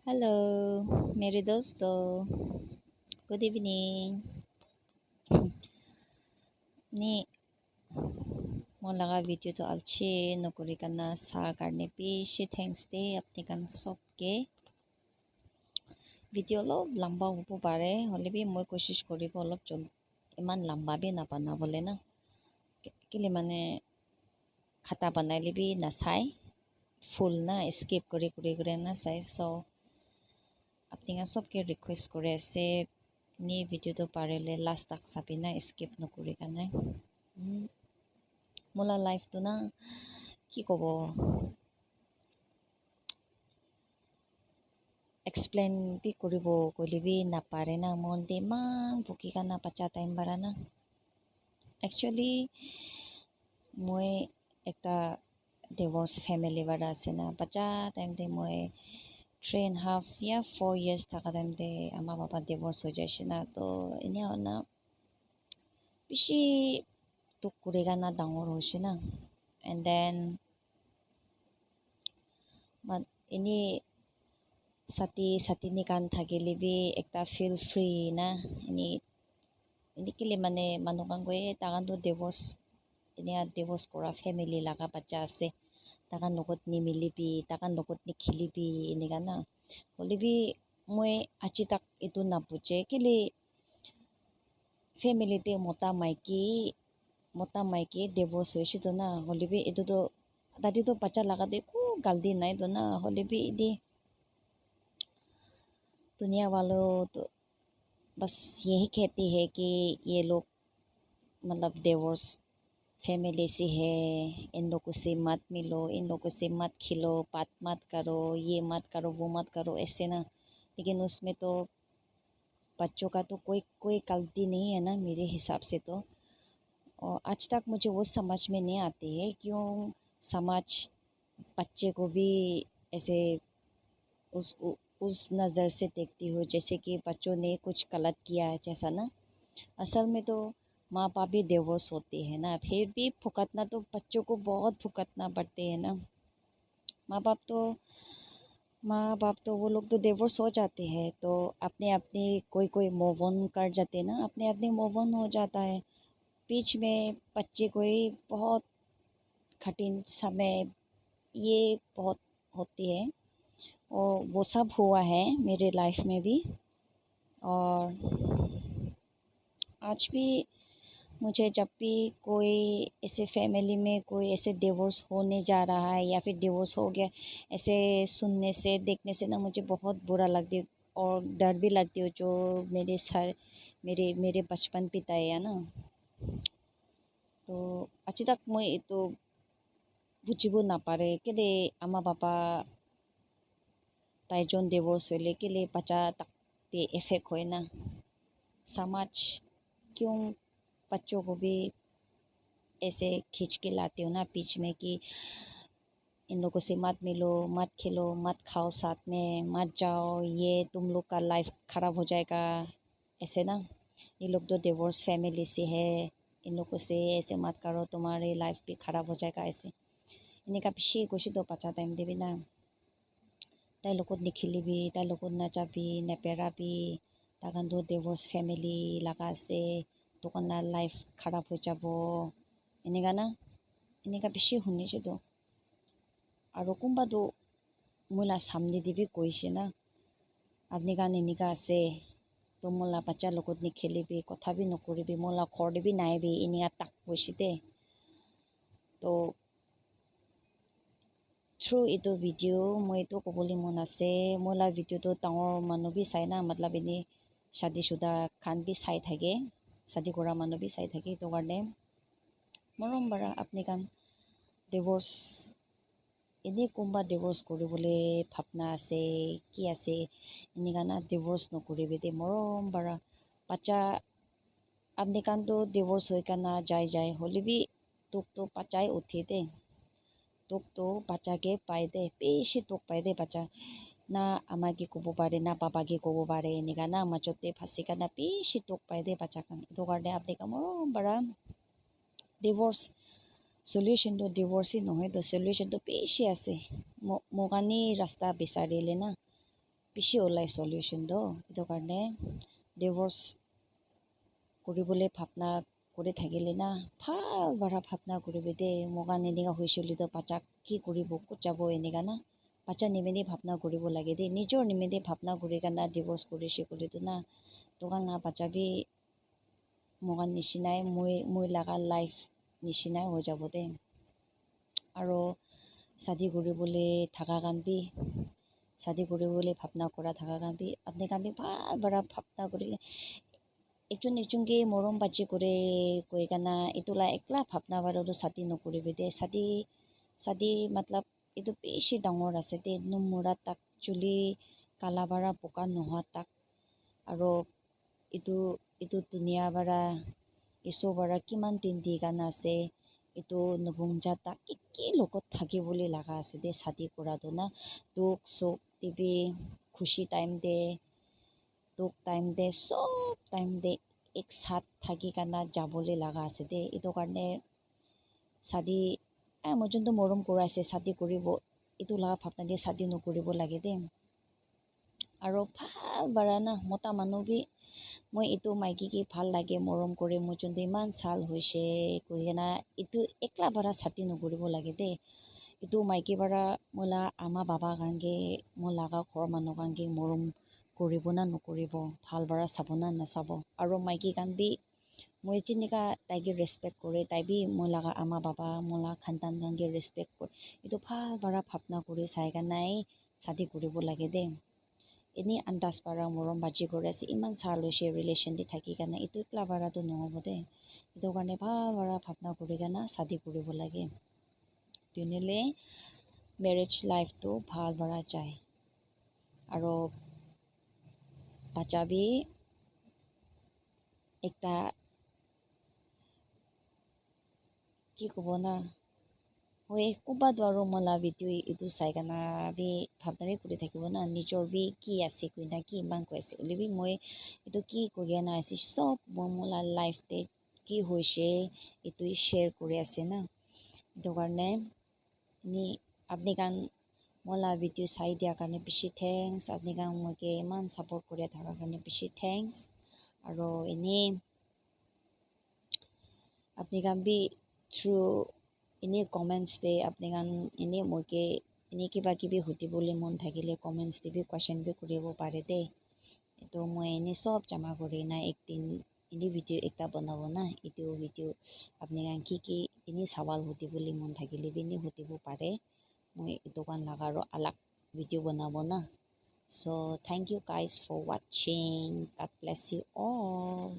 Hello मेरे दोस्तों, good evening. नि mo laga video to alchi nokuri kana sa karne bishi thanks de apni kan sob ke video lo lamba hobo pare hole bi moi koshish koribo olop jol iman lamba bi na banabole na kile mane khata banaile bi na sai full na skip kori na sai so apni kan sob ke request kore ase ni video to parele last tak sabina skip nokuri kana mola life to na ki kobo explain bi koribo koile bi napare na mon de man buki kana pacha time bara na actually moi ekta divorce family bara ase na pacha time de moi 3.5 ya 4 years thaka time de ama baba divorce ho jaise na to ene na bishi tuk kure kana dangor hoise na and then ini sati ni kan thakile bi ekta feel free na ini kile mane manu kan goe takan to divorce kora family laga bacha ase takan logot ni milibi takan logot ni khilibi enika na holebi moi achi tak etu na buche kile family te mota maiki divorce hoise to na holebi etu to tadi to bacha laga de ko galdi nai to na holebi idi दुनिया वालों तो बस यही कहती है कि ये लोग मतलब डिवोर्स फैमिली से है, इन लोगों से मत मिलो, इन लोगों से मत खिलो, बात मत करो, ये मत करो, वो मत करो, ऐसे ना। लेकिन उसमें तो बच्चों का तो कोई गलती नहीं है ना मेरे हिसाब से तो। और आज तक मुझे वो समझ में नहीं आती है क्यों समाज बच्चे को भी ऐसे उस उस नज़र से देखती हो जैसे कि बच्चों ने कुछ गलत किया है जैसा ना। असल में तो माँ बाप भी डिवोर्स होते हैं ना, फिर भी भुगतना तो बच्चों को बहुत भुगतना पड़ते हैं ना। माँ बाप तो वो लोग तो डिवोर्स हो जाते हैं तो अपने अपने कोई मूव ऑन कर जाते हैं ना, अपने अपने मूव ऑन हो जाता है। बीच में बच्चे को ही बहुत कठिन समय ये बहुत होती है और वो सब हुआ है मेरे लाइफ में भी। और आज भी मुझे जब भी कोई ऐसे फैमिली में कोई ऐसे डिवोर्स होने जा रहा है या फिर डिवोर्स हो गया ऐसे सुनने से देखने से ना मुझे बहुत बुरा लगती है और डर भी लगती है जो मेरे बचपन बिताए है ना। तो अच्छी तक मैं तो बुझिबो ना पारे केले आमा बाबा ताइजोन डिवोर्स होले केले बच्चा तक पे इफेक्ट होए ना। समाज क्यों बच्चों को भी ऐसे खींच के लाते हो ना बीच में कि इन लोगों से मत मिलो, मत खेलो, मत खाओ साथ में, मत जाओ, ये तुम लोग का लाइफ ख़राब हो जाएगा ऐसे ना। ये लोग तो डिवोर्स फैमिली से है, इन लोगों से ऐसे मत करो तुम्हारी लाइफ भी ख़राब हो जाएगा ऐसे इन्हें का पिछे कुछ तो पचा टाइम देवी ना ताई लोग निखिलिबी ताई लोग नाचाबी नेपेराबी ताकन तो डिवोर्स फैमिली लगा से तो कन्ना लाइफ ख़राब हो जाबो इन्हें ना इन्हें का पिछे होने से तो और कुंबा तो मोला सामने दिवी कोई से ना अपने का निका से तो मोला बच्चा लोग नि खेलिबी कथा भी नकरिबी मोला खर भी नाइबी इनिया तक पोसिते तो थ्रू इतो वीडियो मैं तो कबोली मन आसे मोला वीडियो तो टावर मानु भी साइ ना मतलब इनी शादीशुदा खान भी साइ थाके शादी करा मानु भी साइ थाके तो गाने मरम बरा अपने कान डिवोर्स इने कुंबा डिवोर्स करिबोले भावना आसे कि आसे इने गाना डिवोर्स नकरिबे दे मरम बरा बच्चा अपने कान तो डिवोर्स होय काना जाय होले भी तुक तो बच्चाई उठी दे तुक तो बच्चा के पाए दे बेशी तुक पाए दे बच्चा ना आमा की कोबो पारे ना पापा की कोबो पारे इने गाना मचोते फासी काना बेशी तुक पाए दे बच्चा कान तो गाने अपने का मरम बरा डिवोर्स सल्यूशन तो डिवोर्स ही নহয় तो सल्यूशन तो बेशी आसे मोगानी रास्ता बिचारिले ना বেছি ওলাই সলিউশনটো এইটো কাৰণে ডিভোৰ্চ কৰিবলৈ ভাৱনা কৰি থাকিলে না ভাল বাৰা ভাৱনা কৰিবি দেই মোক এনেকুৱা হৈছিল তো বাচ্চাক কি কৰিব ক'ত যাব এনেকুৱা না বাচ্চা নিমিত্তে ভাৱনা কৰিব লাগে দেই নিজৰ নিমিত্তে ভাৱনা কৰি কাৰণে ডিভোৰ্চ কৰিছে কৰিতো না তোকান না বাচ্চা বি মোক নিচিনাই মই লগা লাইফ নিচিনাই হৈ যাব দেই আৰু শাদি কৰিবলৈ থাকা কান বি শাদি কৰিবলৈ ভাৱনা কৰা থাকা কান বি আপুনি কান বি ভাল বাৰা ভাৱনা কৰি একজনকে মৰম বাজি কৰে কৈ কানা এইটোলা একলা ভাৱনা বাৰাটো শাদি নকৰিবি দে শাদি মতলব এইটো বেছি ডাঙৰ আছে দে নোমোৰা তাক চুলি কালা বাৰা বোকা নোহোৱা তাক আৰু এইটো দুনিয়া বাৰা ঈশ্বৰ বাৰা কিমান দিন দি কানা আছে এইটো নবুংজা তাক একে লগত থাকিবলৈ লগা আছে দে শাদি কৰাটো না দুখ সুখ টিভি খুশি টাইম দে দুখ টাইম দে সব টাইম দে এক সাথ থাকি কানা যাবলৈ লগা আছে দে এইটো কাৰণে শাদি মই যোনটো মৰম কৰাইছে শাদি কৰিব এইটো লগা ভাৱনা দি শাদি নকৰিব লাগে দেই আৰু ভাল বাৰা না মতা মানুহ বি মই এইটো মাইকীকে ভাল লাগে মৰম কৰি মোৰ যোনটো ইমান চাল হৈছে কৈ কিনা এইটো একলা বাৰা শাদি নকৰিব লাগে দেই এইটো মাইকী বাৰা মোলা আমা বাবা কাৰণে মোৰ লগা ঘৰৰ মানুহ কাৰণে মৰম কৰিব না নকৰিব ভাল বাৰা চাব না নাচাব আৰু মাইকী কান বি মই যেনেকা তাইকে ৰেচপেক্ট কৰে তাই বি মই লগা আমা বাবা মোলা খানদান কাৰণে ৰেচপেক্ট কৰে এইটো ভাল বাৰা ভাৱনা কৰি চাই কানাই শাদি কৰিব লাগে দেই এনেই আন্দাজ পাৰা মৰম বাজি কৰি আছে ইমান চাল হৈছে ৰিলেশ্যন দি থাকি কাৰণে এইটো একলা বাৰাটো নহ'ব দেই এইটো কাৰণে ভাল বাৰা ভাৱনা কৰি কানা শাদি কৰিব লাগে তেনেহ'লে মেৰেজ লাইফটো ভাল বাৰা যায় আৰু বাচ্চা বি একটা কি ক'ব না হয় ক'বাতো আৰু মলা ভিডিঅ' এইটো চাই কানা বি ভাৱনাৰে কৰি থাকিব না নিজৰ বি কি আছে কৈ না কি ইমান কৈ আছে হ'লে বি মই এইটো কি কৰি আনা আছে চব মই মলা লাইফতে কি হৈছে এইটো শ্বেয়াৰ কৰি আছে না এইটো কাৰণে আপুনি কান মলা ভিডিঅ' চাই দিয়াৰ কাৰণে বেছি থেংকছ আপুনি কান মোকে ইমান ছাপোৰ্ট কৰি থকাৰ কাৰণে বেছি থেংকছ আৰু এনেই আপুনি কান বি থ্ৰু এনেই কমেণ্টছ দে আপুনি কান এনেই মোকে এনেই কিবা কিবি সুধিবলৈ মন থাকিলে কমেণ্টছ দিবি কুৱেশ্যন বি কৰিব পাৰে দেই এইটো মই এনেই চব জমা কৰি না একদিন এনেই ভিডিঅ' এটা বনাব না এইটো ভিডিঅ' আপুনি কান কি এনেই চাৱাল সুধিবলৈ মন থাকিলে বি এনেই সুধিব পাৰে মই এইটো কান লগা আৰু আলাগ ভিডিঅ' বনাব না so thank you guys for watching god bless you all